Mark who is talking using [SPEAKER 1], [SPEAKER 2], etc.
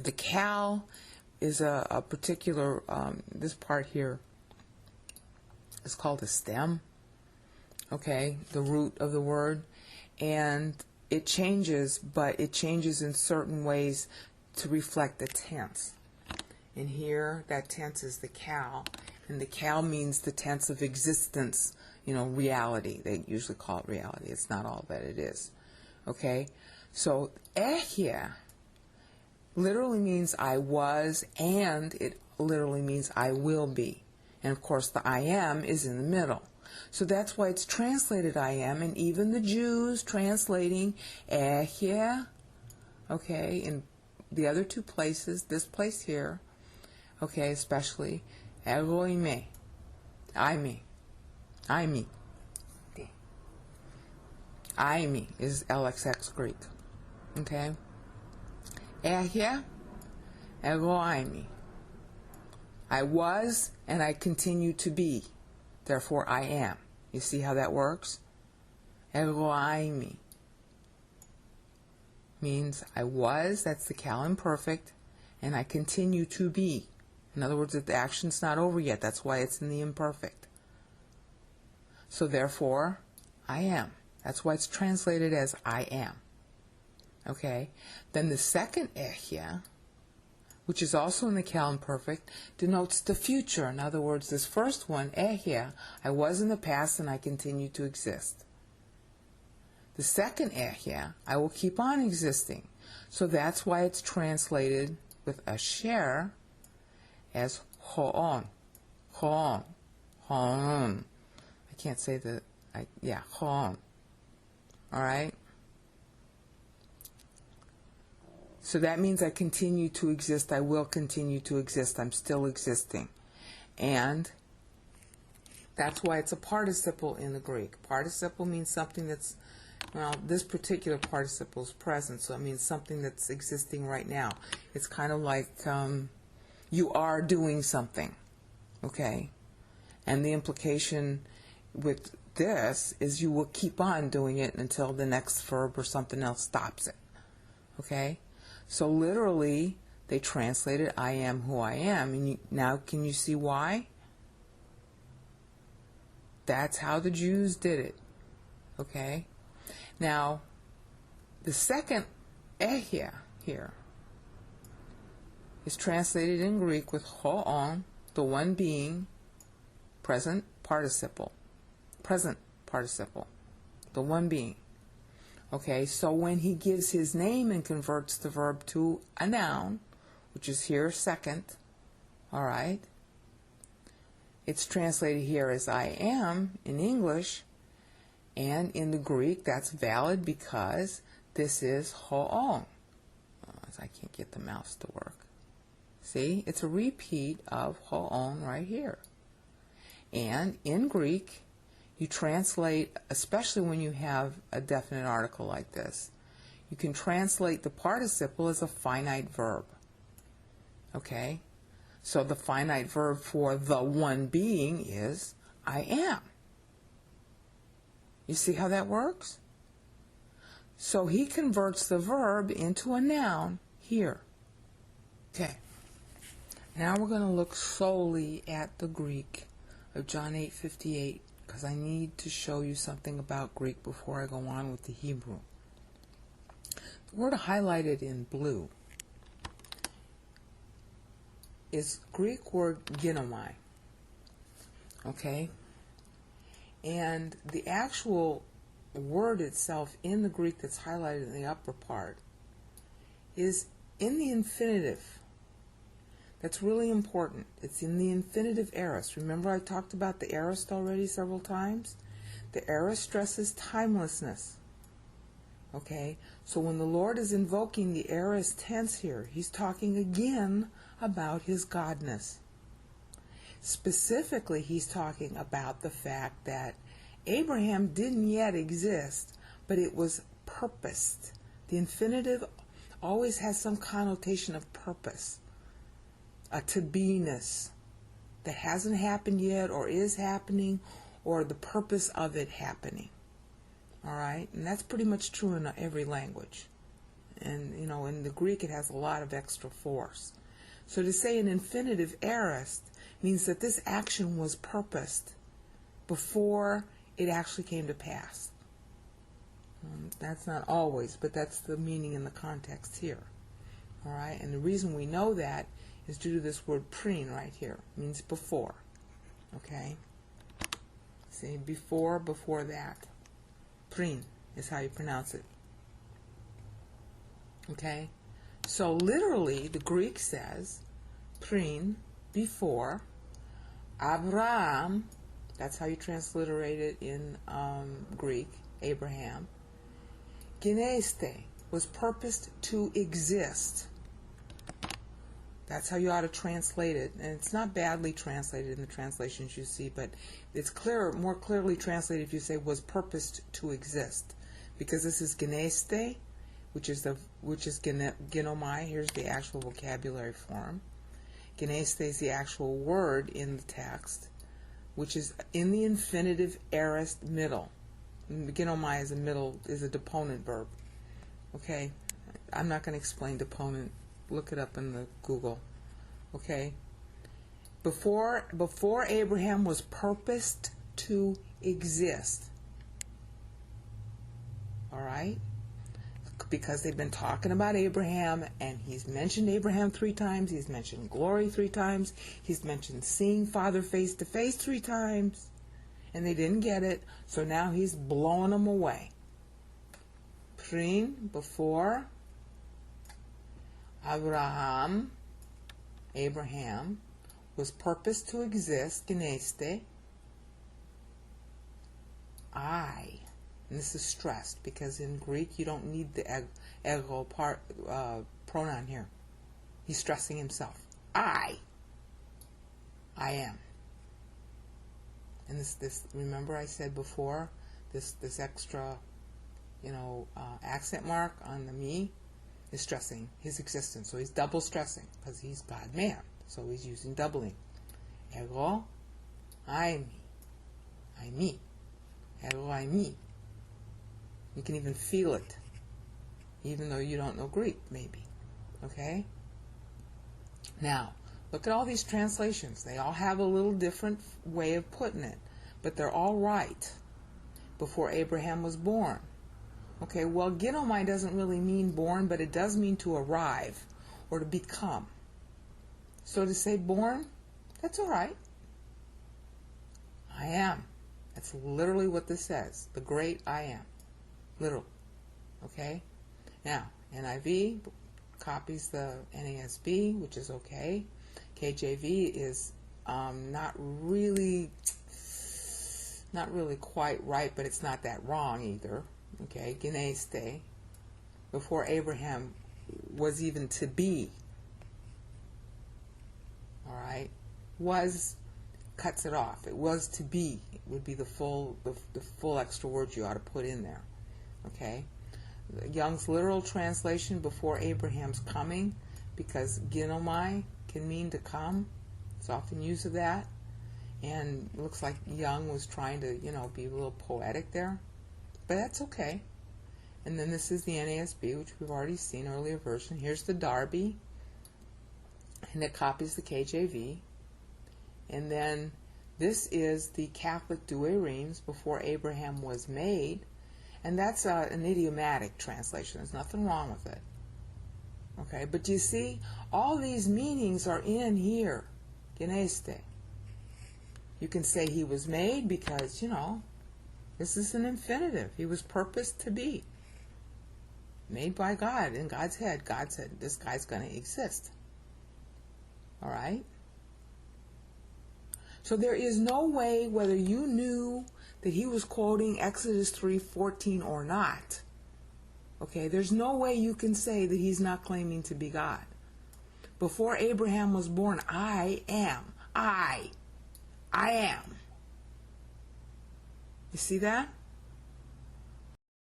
[SPEAKER 1] The cal is a particular, this part here is called a stem, okay, the root of the word, and it changes, but it changes in certain ways to reflect the tense. And here, that tense is the cal, and the cal means the tense of existence, you know, reality. They usually call it reality. It's not all that it is. Okay? So, here literally means I was, and it literally means I will be. And of course, the I am is in the middle. So that's why it's translated I am, and even the Jews translating here, okay, in the other two places, this place here, okay, especially, egoime, I me. I me is LXX Greek, okay? Here, egoime. I was and I continue to be. Therefore, I am. You see how that works? Egoime means I was, that's the cal imperfect, and I continue to be. In other words, the action's not over yet. That's why it's in the imperfect. So therefore, I am. That's why it's translated as I am. Okay? Then the second here, which is also in the cal imperfect, denotes the future. In other words, this first one, here, I was in the past and I continue to exist. The second here, I will keep on existing. So that's why it's translated with a share as ho'on. Ho'on. Ho'on. I can't say the, ho'on. Alright? So that means I continue to exist. I will continue to exist. I'm still existing. And that's why it's a participle in the Greek. Participle means something that's, well, this particular participle is present, so it means something that's existing right now. It's kind of like you are doing something, okay? And the implication with this is you will keep on doing it until the next verb or something else stops it, okay? So literally, they translated I am who I am. And now can you see why? That's how the Jews did it. Okay? Now, the second here is translated in Greek with ho'on, the one being, present participle. Present participle. The one being. Okay, so when he gives his name and converts the verb to a noun, which is here second, alright, it's translated here as I am in English, and in the Greek that's valid because this is ho'on. I can't get the mouse to work. See, it's a repeat of ho'on right here. And in Greek, you translate, especially when you have a definite article like this, you can translate the participle as a finite verb. Okay? So the finite verb for the one being is I am. You see how that works? So he converts the verb into a noun here. Okay. Now we're going to look solely at the Greek of John 8:58. Because I need to show you something about Greek before I go on with the Hebrew. The word highlighted in blue is Greek word ginomai. Okay? And the actual word itself in the Greek that's highlighted in the upper part is in the infinitive. That's really important. It's in the infinitive aorist. Remember I talked about the aorist already several times? The aorist stresses timelessness. Okay? So when the Lord is invoking the aorist tense here, he's talking again about his godness. Specifically, he's talking about the fact that Abraham didn't yet exist, but it was purposed. The infinitive always has some connotation of purpose. A to-be-ness that hasn't happened yet or is happening, or the purpose of it happening. Alright? And that's pretty much true in every language. And, you know, in the Greek it has a lot of extra force. So to say an infinitive aorist means that this action was purposed before it actually came to pass. That's not always, but that's the meaning in the context here. All right, and the reason we know that is due to this word πριν right here. It means before. Okay? See, before that. Πριν is how you pronounce it. Okay? So literally, the Greek says, πριν, before, Abraham, that's how you transliterate it in Greek, Abraham, geneste, was purposed to exist. That's how you ought to translate it. And it's not badly translated in the translations you see, but it's clearer, more clearly translated if you say was purposed to exist. Because this is geneste, which is genomai. Here's the actual vocabulary form. Geneste is the actual word in the text, which is in the infinitive aorist middle. Genomai is a deponent verb. Okay, I'm not going to explain deponent. Look it up in the Google. Okay, before Abraham was purposed to exist. All right, because they've been talking about Abraham, and he's mentioned Abraham 3 times. He's mentioned glory 3 times. He's mentioned seeing Father face to face 3 times, and they didn't get it. So now he's blowing them away. Πριν, before, Abraham was purposed to exist, geneste, I, and this is stressed because in Greek you don't need the ego pronoun here. He's stressing himself. I am. And this remember I said before, this extra, accent mark on the me is stressing his existence. So he's double stressing because he's God-man. So he's using doubling. Ego, I me. Ego, I me. You can even feel it, even though you don't know Greek, maybe. Okay? Now, look at all these translations. They all have a little different way of putting it, but they're all right. Before Abraham was born. Okay, well, genomai doesn't really mean born, but it does mean to arrive or to become. So to say born, that's all right. I am. That's literally what this says. The great I am. Literal. Okay? Now, NIV copies the NASB, which is okay. KJV is not really quite right, but it's not that wrong either. Okay, geneste, before Abraham was even to be. All right, was cuts it off. It was to be. It would be the full extra word you ought to put in there. Okay, Young's literal translation, before Abraham's coming, because genomai can mean to come. It's often used of that, and it looks like Young was trying to be a little poetic there. But that's okay. And then this is the NASB, which we've already seen, earlier version. Here's the Darby, and it copies the KJV. And then this is the Catholic Douay-Rheims, before Abraham was made. And that's an idiomatic translation. There's nothing wrong with it. Okay, but you see, all these meanings are in here. Geneste. You can say he was made because, this is an infinitive. He was purposed to be. Made by God. In God's head, God said, this guy's going to exist. All right? So there is no way, whether you knew that he was quoting Exodus 3:14 or not, okay, there's no way you can say that he's not claiming to be God. Before Abraham was born, I am. I am. You see that?